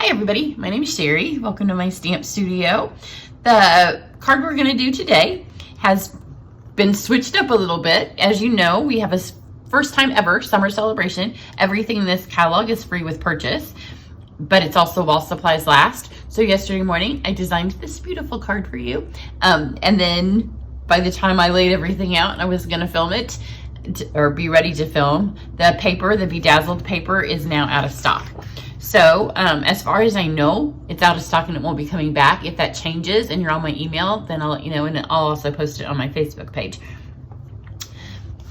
Hi everybody, my name is Cheri. Welcome to my stamp studio. The card we're going to do today has been switched up a little bit. As you know, we have a first time ever summer celebration. Everything in this catalog is free with purchase, but it's also while supplies last. So yesterday morning, I designed this beautiful card for you. And then by the time I laid everything out and I was going to film it, or be ready to film, the paper, the bedazzled paper, is now out of stock. So as far as I know, it's out of stock and it won't be coming back. If that changes and you're on my email, then I'll let you know, and I'll also post it on my Facebook page.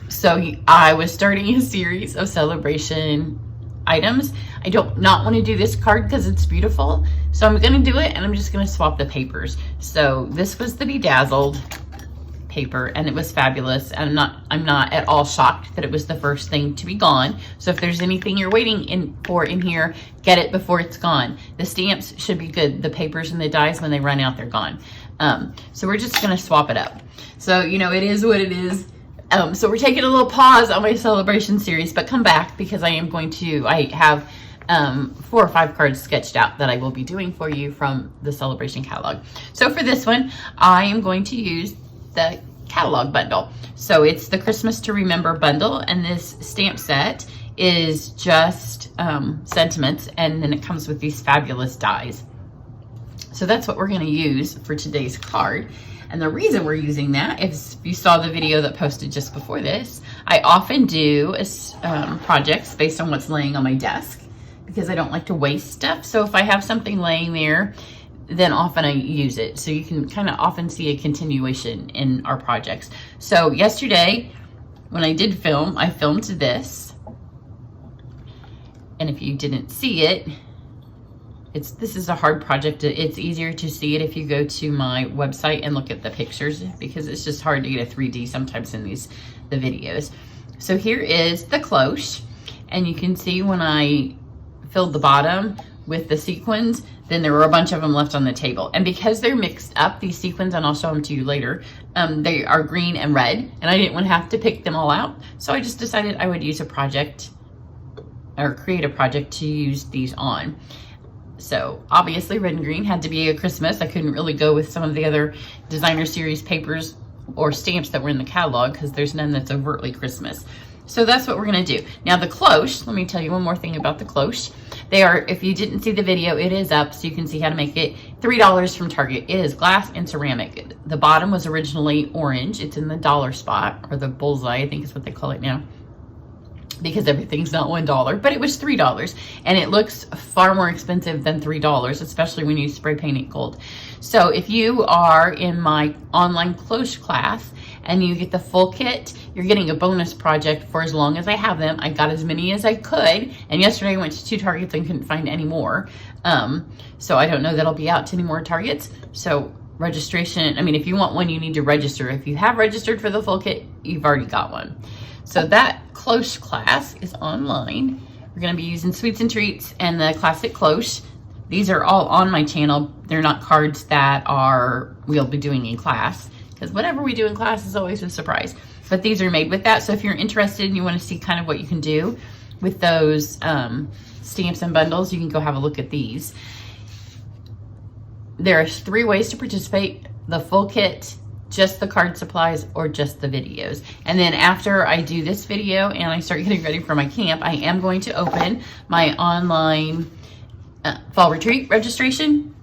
So I was starting a series of celebration items. I don't not want to do this card because it's beautiful, so I'm going to do it, and I'm just going to swap the papers. So this was the bedazzled paper, and it was fabulous, and I'm not at all shocked that it was the first thing to be gone. So if there's anything you're waiting for in here, get it before it's gone. The stamps should be good. The papers and the dies, when they run out, they're gone. So we're just going to swap it up. So you know, it is what it is. So we're taking a little pause on my celebration series, but come back because I have 4 or 5 cards sketched out that I will be doing for you from the celebration catalog. So for this one, I am going to use the catalog bundle. So it's the Christmas to Remember bundle, and this stamp set is just sentiments, and then it comes with these fabulous dies. So that's what we're going to use for today's card. And the reason we're using that is, if you saw the video that posted just before this, I often do projects based on what's laying on my desk because I don't like to waste stuff. So if I have something laying there, then often I use it. So you can kind of often see a continuation in our projects. So yesterday when I did film, I filmed this. And if you didn't see it, this is a hard project. It's easier to see it if you go to my website and look at the pictures, because it's just hard to get a 3D sometimes in the videos. So here is the cloche, and you can see when I filled the bottom with the sequins, then there were a bunch of them left on the table. And because they're mixed up, these sequins, and I'll show them to you later, they are green and red, and I didn't want to have to pick them all out. So I just decided I would use a project, or create a project to use these on. So obviously red and green had to be a Christmas. I couldn't really go with some of the other designer series papers or stamps that were in the catalog because there's none that's overtly Christmas. So that's what we're going to do. Now the cloche, let me tell you one more thing about the cloche. They are, if you didn't see the video, it is up so you can see how to make it. $3 from Target. It is glass and ceramic. The bottom was originally orange. It's in the dollar spot, or the bullseye, I think is what they call it now, because everything's not $1, but it was $3, and it looks far more expensive than $3, especially when you spray paint it gold. So if you are in my online cloche class and you get the full kit, you're getting a bonus project for as long as I have them. I got as many as I could, and yesterday I went to 2 Targets and couldn't find any more. So I don't know that I'll be out to any more Targets. So registration, I mean, if you want one, you need to register. If you have registered for the full kit, you've already got one. So that cloche class is online. We're going to be using Sweets and Treats and the classic cloche. These are all on my channel. They're not cards that we'll be doing in class, because whatever we do in class is always a surprise. But these are made with that. So if you're interested and you want to see kind of what you can do with those stamps and bundles, you can go have a look at these. There's 3 ways to participate: the full kit, just the card supplies, or just the videos. And then after I do this video and I start getting ready for my camp, I am going to open my online fall retreat registration,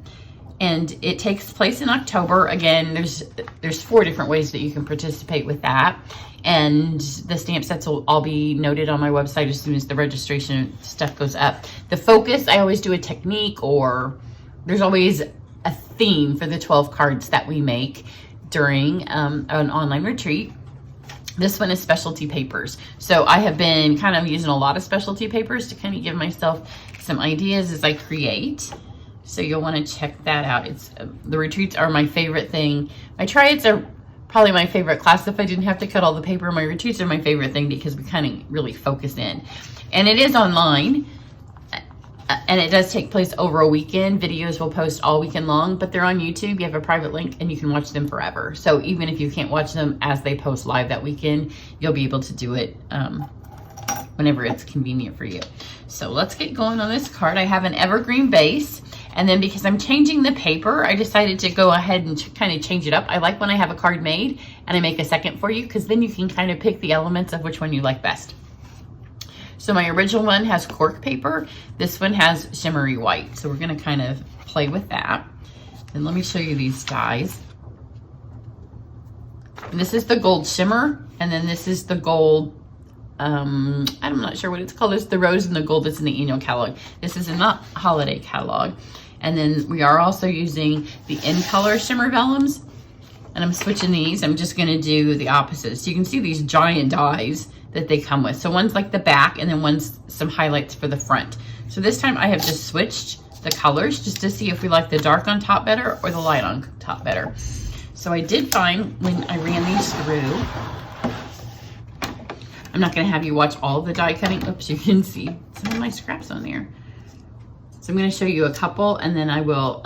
and it takes place in October. Again, there's 4 different ways that you can participate with that, and the stamp sets will all be noted on my website as soon as the registration stuff goes up. The focus, I always do a technique, or there's always a theme for the 12 cards that we make during an online retreat. This one is specialty papers. So I have been kind of using a lot of specialty papers to kind of give myself some ideas as I create. So you'll want to check that out. The retreats are my favorite thing. My triads are probably my favorite class. If I didn't have to cut all the paper, my retreats are my favorite thing because we kind of really focus in. And it is online. And it does take place over a weekend. Videos will post all weekend long, but they're on YouTube. You have a private link and you can watch them forever. So even if you can't watch them as they post live that weekend, you'll be able to do it whenever it's convenient for you. So let's get going on this card. I have an evergreen base, and then because I'm changing the paper, I decided to go ahead and kind of change it up. I like when I have a card made and I make a second for you, because then you can kind of pick the elements of which one you like best. So my original one has cork paper. This one has shimmery white. So we're gonna kind of play with that. And let me show you these dies. And this is the gold shimmer, and then this is the gold, I'm not sure what it's called. It's the rose and the gold that's in the annual catalog. This is in the holiday catalog. And then we are also using the in color shimmer vellums. And I'm switching these. I'm just gonna do the opposite. So you can see these giant dies that they come with. So one's like the back, and then one's some highlights for the front. So this time I have just switched the colors just to see if we like the dark on top better or the light on top better. So I did find when I ran these through, I'm not gonna have you watch all of the die cutting. Oops, you can see some of my scraps on there. So I'm gonna show you a couple, and then I will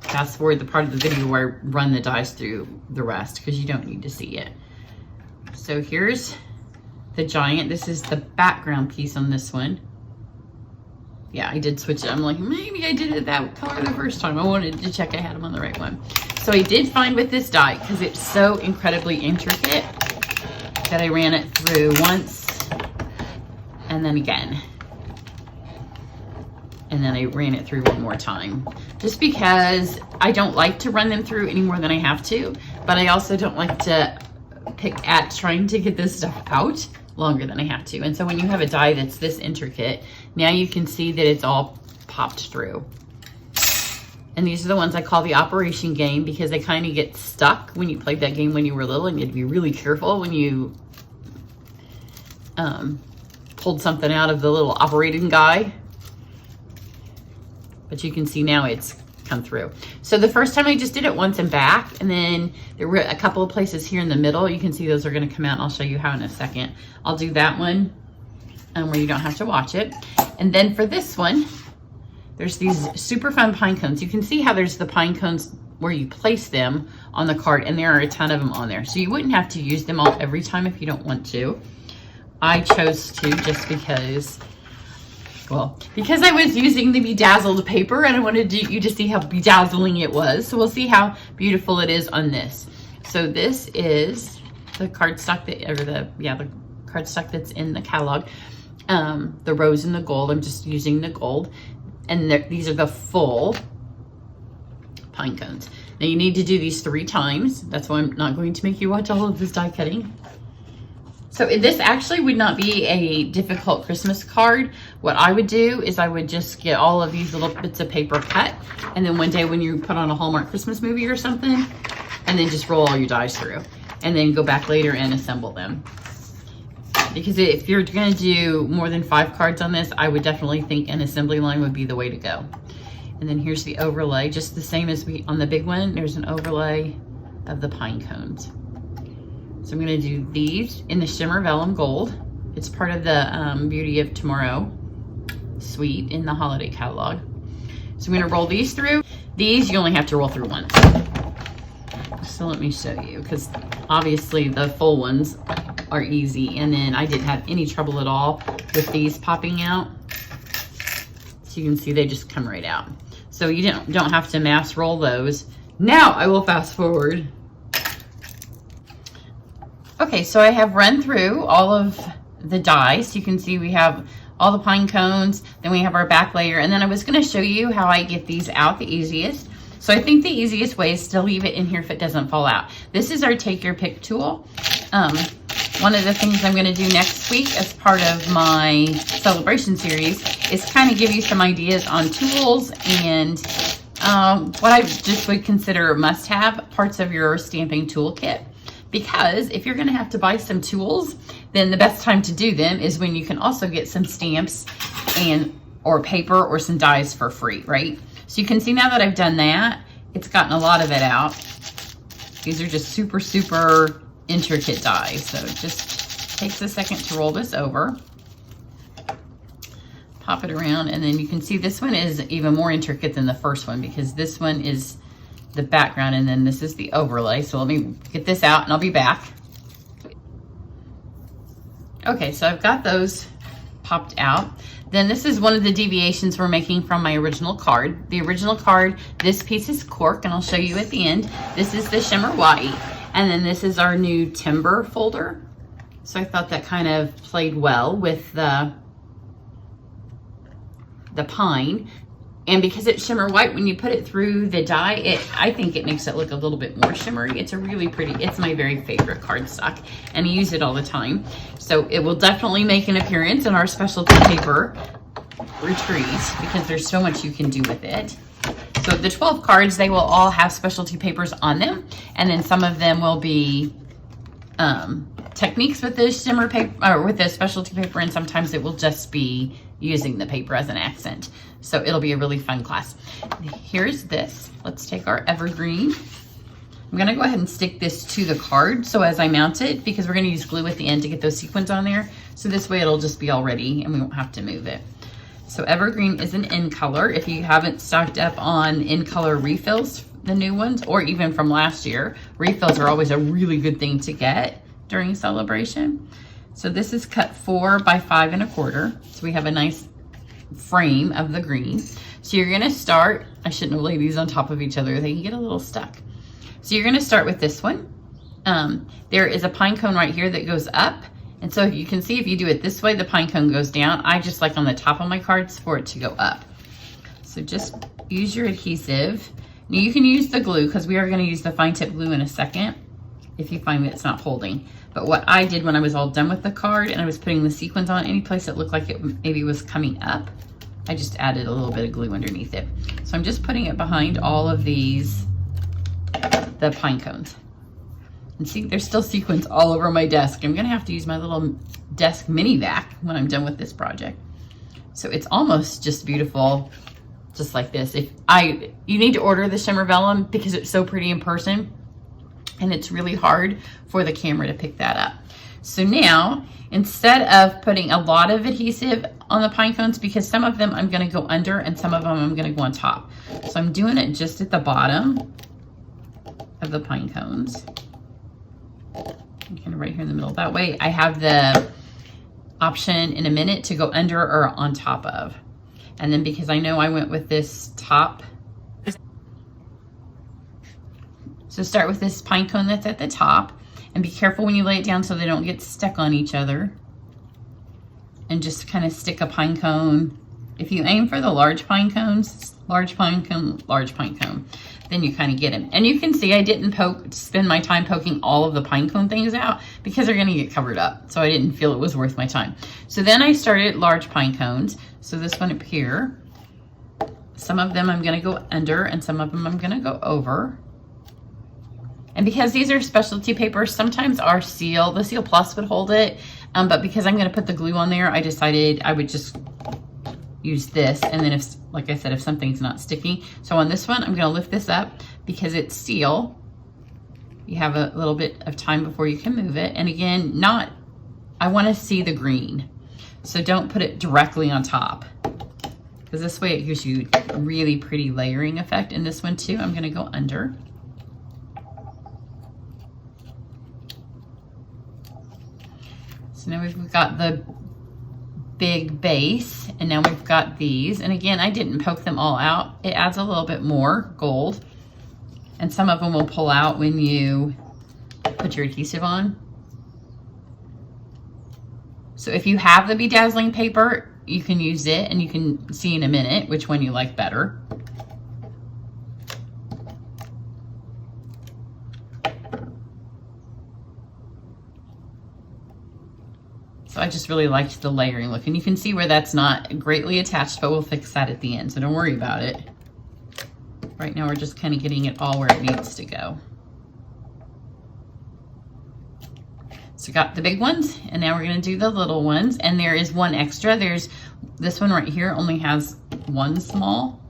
fast forward the part of the video where I run the dies through the rest, because you don't need to see it. So here's the giant. This is the background piece on this one. Yeah, I did switch it. I'm like, maybe I did it that color the first time. I wanted to check I had them on the right one. So I did find with this die, because it's so incredibly intricate, that I ran it through once and then again. And then I ran it through one more time. Just because I don't like to run them through any more than I have to, but I also don't like to pick at trying to get this stuff out longer than I have to. And so when you have a die that's this intricate, now you can see that it's all popped through. And these are the ones I call the operation game, because they kind of get stuck when you played that game when you were little, and you had to be really careful when you pulled something out of the little operating guy. But you can see now it's come through. So the first time I just did it once and back, and then there were a couple of places here in the middle. You can see those are going to come out, and I'll show you how in a second. I'll do that one where you don't have to watch it. And then for this one, there's these super fun pine cones. You can see how there's the pine cones where you place them on the card, and there are a ton of them on there. So you wouldn't have to use them all every time if you don't want to. I chose to just because, well, because I was using the bedazzled paper and I wanted you to see how bedazzling it was. So we'll see how beautiful it is on this. So this is the cardstock that, or the cardstock that's in the catalog. The rose and the gold. I'm just using the gold. And these are the full pine cones. Now you need to do these 3 times. That's why I'm not going to make you watch all of this die cutting. So this actually would not be a difficult Christmas card. What I would do is I would just get all of these little bits of paper cut, and then one day when you put on a Hallmark Christmas movie or something, and then just roll all your dies through, and then go back later and assemble them. Because if you're gonna do more than 5 cards on this, I would definitely think an assembly line would be the way to go. And then here's the overlay, just the same as on the big one. There's an overlay of the pine cones. So I'm gonna do these in the shimmer vellum gold. It's part of the Beauty of Tomorrow suite in the holiday catalog. So I'm gonna roll these through. These you only have to roll through once. So let me show you, because obviously the full ones are easy, and then I didn't have any trouble at all with these popping out. So you can see they just come right out. So you don't have to mass roll those. Now I will fast forward. Okay, so I have run through all of the dies. You can see we have all the pine cones, then we have our back layer, and then I was gonna show you how I get these out the easiest. So I think the easiest way is to leave it in here if it doesn't fall out. This is our take your pick tool. One of the things I'm gonna do next week as part of my celebration series is kind of give you some ideas on tools and what I just would consider must-have parts of your stamping toolkit. Because if you're gonna have to buy some tools, then the best time to do them is when you can also get some stamps or paper or some dies for free, right? So you can see now that I've done that, it's gotten a lot of it out. These are just super, super intricate dies. So it just takes a second to roll this over. Pop it around, and then you can see this one is even more intricate than the first one, because this one is the background, and then this is the overlay. So let me get this out and I'll be back. Okay, so I've got those popped out. Then this is one of the deviations we're making from my original card. The original card, this piece is cork, and I'll show you at the end. This is the shimmer white, and then this is our new timber folder. So I thought that kind of played well with the pine. And because it's shimmer white, when you put it through the die, I think it makes it look a little bit more shimmery. It's a really pretty, it's my very favorite cardstock, and I use it all the time. So it will definitely make an appearance in our specialty paper retreat because there's so much you can do with it. So the 12 cards, they will all have specialty papers on them, and then some of them will be techniques with the shimmer paper or with the specialty paper, and sometimes it will just be using the paper as an accent. So it'll be a really fun class. Here's this. Let's take our evergreen. I'm gonna go ahead and stick this to the card so as I mount it, because we're gonna use glue at the end to get those sequins on there. So this way it'll just be all ready and we won't have to move it. So evergreen is an in color. If you haven't stocked up on in color refills, the new ones, or even from last year, refills are always a really good thing to get during celebration. So this is cut 4 by 5 1/4. So we have a nice frame of the green. So you're gonna start, I shouldn't have laid these on top of each other, they can get a little stuck. So you're gonna start with this one. There is a pine cone right here that goes up. And so you can see if you do it this way, the pine cone goes down. I just like on the top of my cards for it to go up. So just use your adhesive. Now you can use the glue because we are gonna use the fine tip glue in a second if you find that it's not holding. But what I did when I was all done with the card and I was putting the sequins on any place that looked like it maybe was coming up, I just added a little bit of glue underneath it. So I'm just putting it behind all of these, the pine cones. And see, there's still sequins all over my desk. I'm gonna have to use my little desk mini vac when I'm done with this project. So it's almost just beautiful, just like this. You need to order the shimmer vellum because it's so pretty in person. And it's really hard for the camera to pick that up. So now, instead of putting a lot of adhesive on the pine cones, because some of them I'm gonna go under and some of them I'm gonna go on top. So I'm doing it just at the bottom of the pine cones. Kind of right here in the middle. That way I have the option in a minute to go under or on top of. And then because I know I went with this top, so start with this pine cone that's at the top and be careful when you lay it down so they don't get stuck on each other. And just kind of stick a pine cone. If you aim for the large pine cones, large pine cone, then you kind of get them. And you can see I didn't spend my time poking all of the pine cone things out because they're gonna get covered up. So I didn't feel it was worth my time. So then I started large pine cones. So this one up here, some of them I'm gonna go under and some of them I'm gonna go over. And because these are specialty papers, sometimes our seal, the Seal Plus would hold it. But because I'm gonna put the glue on there, I decided I would just use this. And then if, like I said, if something's not sticky. So on this one, I'm gonna lift this up because it's seal. You have a little bit of time before you can move it. And again, I wanna see the green. So don't put it directly on top because this way it gives you a really pretty layering effect. And this one too, I'm gonna go under. So now we've got the big base and now we've got these. And again, I didn't poke them all out. It adds a little bit more gold. And some of them will pull out when you put your adhesive on. So if you have the bedazzling paper, you can use it and you can see in a minute which one you like better. So I just really liked the layering look. And you can see where that's not greatly attached, but we'll fix that at the end. So don't worry about it. Right now we're just kind of getting it all where it needs to go. So got the big ones and now we're gonna do the little ones. And there is one extra. There's this one right here only has one small.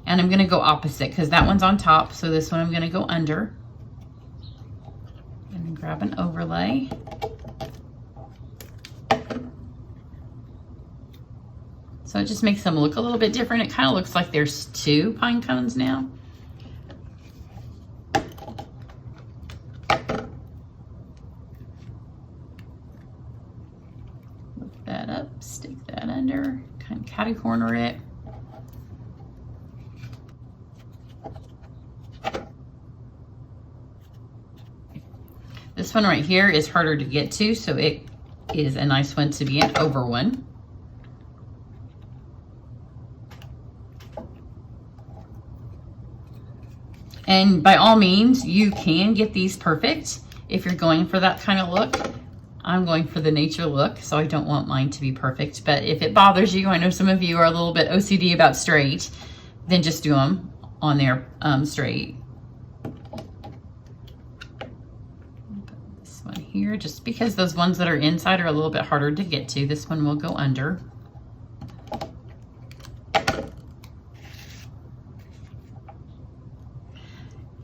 And I'm gonna go opposite because that one's on top. So this one I'm gonna go under. And then grab an overlay. So it just makes them look a little bit different. It kind of looks like there's two pine cones now. corner it. This one right here is harder to get to, so it is a nice one to be an over one. And by all means, you can get these perfect if you're going for that kind of look. I'm going for the nature look, so I don't want mine to be perfect. But if it bothers you, I know some of you are a little bit OCD about straight, then just do them on there straight. This one here, just because those ones that are inside are a little bit harder to get to. This one will go under.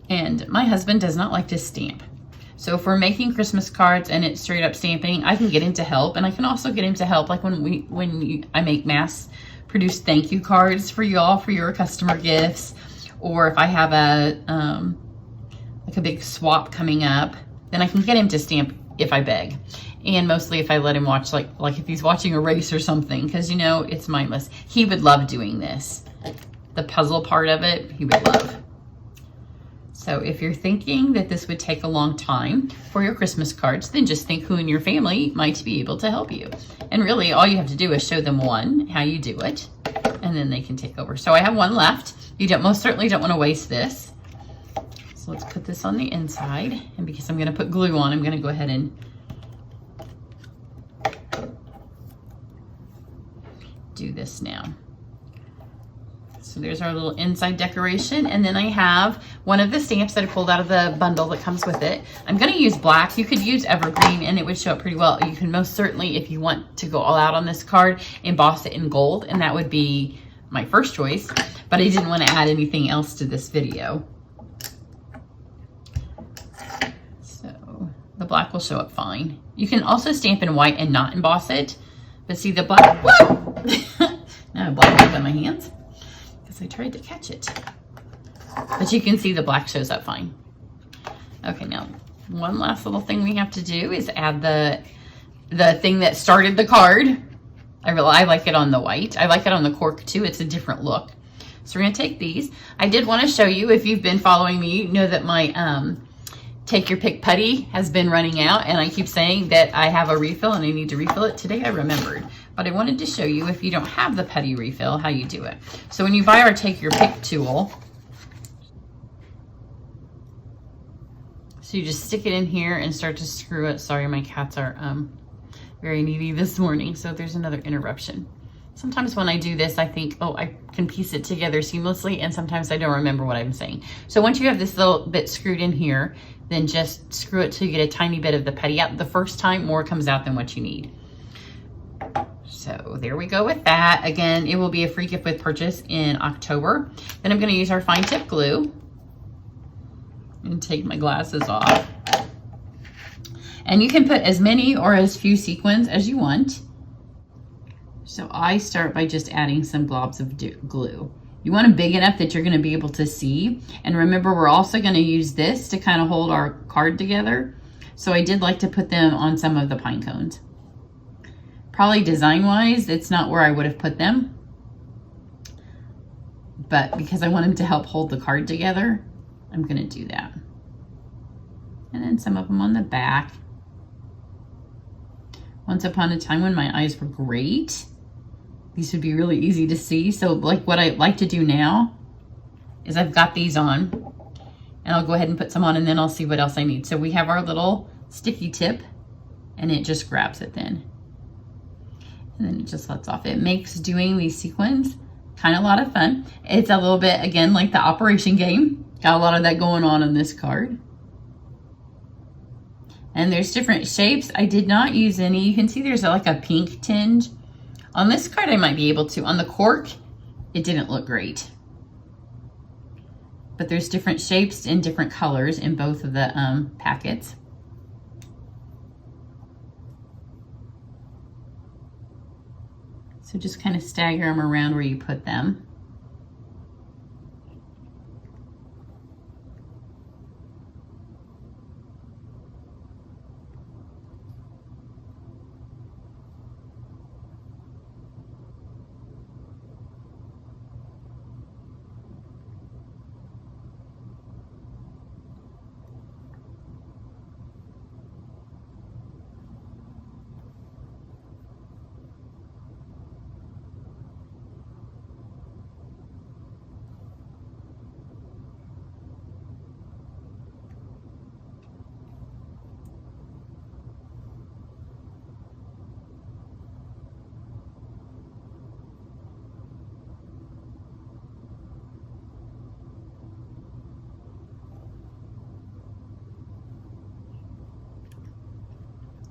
And my husband does not like to stamp. So if we're making Christmas cards and it's straight up stamping, I can get him to help. And I can also get him to help like I make mass produced thank you cards for y'all for your customer gifts. Or if I have like a big swap coming up, then I can get him to stamp if I beg. And mostly if I let him watch, like if he's watching a race or something, because you know, it's mindless. He would love doing this. The puzzle part of it, he would love. So if you're thinking that this would take a long time for your Christmas cards, then just think who in your family might be able to help you. And really all you have to do is show them one, how you do it, and then they can take over. So I have one left. You most certainly don't want to waste this. So let's put this on the inside. And because I'm going to put glue on, I'm going to go ahead and do this now. So there's our little inside decoration. And then I have one of the stamps that I pulled out of the bundle that comes with it. I'm going to use black. You could use evergreen and it would show up pretty well. You can most certainly, if you want to go all out on this card, emboss it in gold. And that would be my first choice. But I didn't want to add anything else to this video. So the black will show up fine. You can also stamp in white and not emboss it. But see the black, whoa! Now I blacked up on my hands. I tried to catch it, but you can see the black shows up fine. Okay, now one last little thing we have to do is add the thing that started the card. I like it on the white. I like it on the cork too. It's a different look. So we're gonna take these. I did want to show you, if you've been following me, you know that my Take Your Pick putty has been running out, and I keep saying that I have a refill and I need to refill it. Today I remembered, but I wanted to show you, if you don't have the putty refill, how you do it. So when you buy our Take Your Pick tool, so you just stick it in here and start to screw it. Sorry, my cats are very needy this morning, so there's another interruption. Sometimes when I do this, I think, oh, I can piece it together seamlessly, and sometimes I don't remember what I'm saying. So once you have this little bit screwed in here, then just screw it till you get a tiny bit of the putty out. The first time, more comes out than what you need. So there we go with that. Again, it will be a free gift with purchase in October. Then I'm going to use our fine tip glue and take my glasses off. And you can put as many or as few sequins as you want. So I start by just adding some globs of glue. You want them big enough that you're going to be able to see. And remember, we're also going to use this to kind of hold our card together. So I did like to put them on some of the pine cones. Probably design-wise, it's not where I would have put them. But because I want them to help hold the card together, I'm going to do that. And then some of them on the back. Once upon a time when my eyes were great, these would be really easy to see. So like what I like to do now is I've got these on, and I'll go ahead and put some on, and then I'll see what else I need. So we have our little sticky tip, and it just grabs it then. And then it just lets off. It makes doing these sequins kind of a lot of fun. It's a little bit, again, like the Operation game. Got a lot of that going on this card. And there's different shapes. I did not use any. You can see there's like a pink tinge. On this card, I might be able to. On the cork, it didn't look great. But there's different shapes and different colors in both of the packets. So just kind of stagger them around where you put them.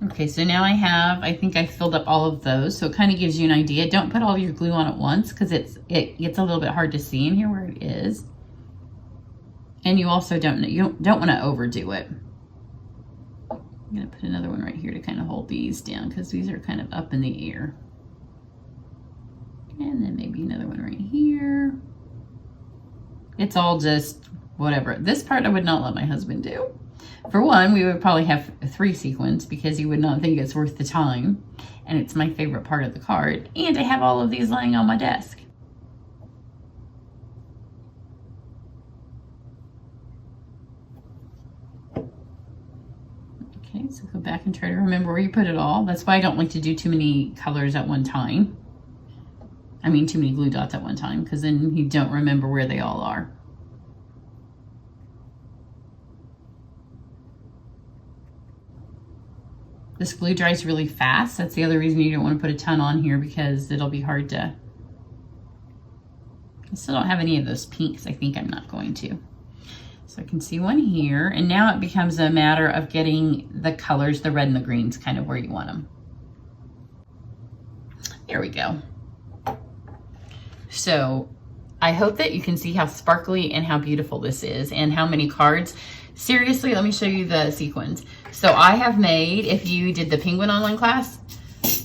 Okay, so now I think I filled up all of those, so it kind of gives you an idea. Don't put all of your glue on at once because it gets a little bit hard to see in here where it is. And you also don't want to overdo it. I'm gonna put another one right here to kind of hold these down because these are kind of up in the air. And then maybe another one right here. It's all just whatever. This part I would not let my husband do. For one, we would probably have 3 sequins because he would not think it's worth the time. And it's my favorite part of the card. And I have all of these lying on my desk. Okay, so go back and try to remember where you put it all. That's why I don't like to do too many colors at one time. I mean, too many glue dots at one time, because then you don't remember where they all are. This glue dries really fast. That's the other reason you don't want to put a ton on here, because it'll be hard to... I still don't have any of those pinks. I think I'm not going to. So I can see one here, and now it becomes a matter of getting the colors, the red and the greens, kind of where you want them. There we go. So I hope that you can see how sparkly and how beautiful this is and how many cards. Seriously, let me show you the sequins. So I have made, if you did the penguin online class,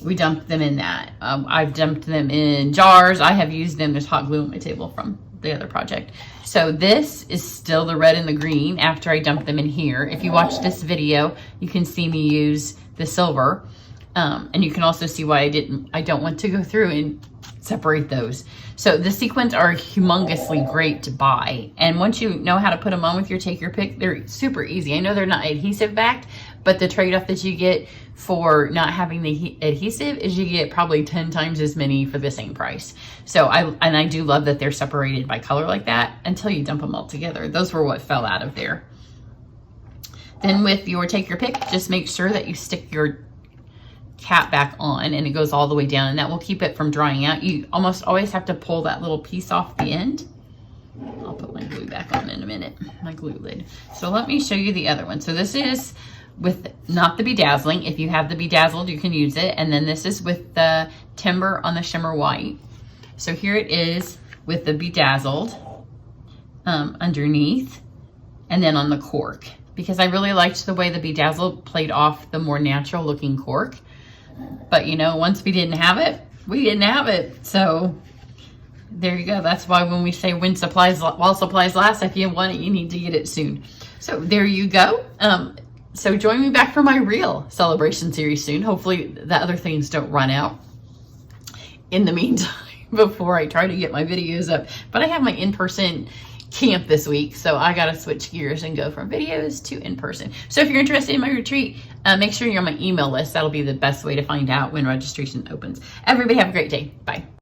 we dumped them in that. I've dumped them in jars. I have used them as hot glue on my table from the other project. So this is still the red and the green after I dumped them in here. If you watch this video, you can see me use the silver. And you can also see why I don't want to go through and separate those. So the sequins are humongously great to buy. And once you know how to put them on with your take your pick, they're super easy. I know they're not adhesive backed, but the trade-off that you get for not having the adhesive is you get probably 10 times as many for the same price. So I do love that they're separated by color like that until you dump them all together. Those were what fell out of there. Then with your take your pick, just make sure that you stick your cap back on and it goes all the way down, and that will keep it from drying out. You almost always have to pull that little piece off the end. I'll put my glue back on in a minute, my glue lid. So let me show you the other one. So this is with not the bedazzling. If you have the bedazzled, you can use it. And then this is with the timber on the shimmer white. So here it is with the bedazzled underneath, and then on the cork, because I really liked the way the bedazzled played off the more natural looking cork. But you know, once we didn't have it, we didn't have it. So there you go. That's why when we say while supplies last, if you want it, you need to get it soon. So there you go. So join me back for my real celebration series soon. Hopefully the other things don't run out in the meantime before I try to get my videos up. But I have my in-person camp this week, so I gotta switch gears and go from videos to in-person. So if you're interested in my retreat, make sure you're on my email list. That'll be the best way to find out when registration opens. Everybody have a great day. Bye.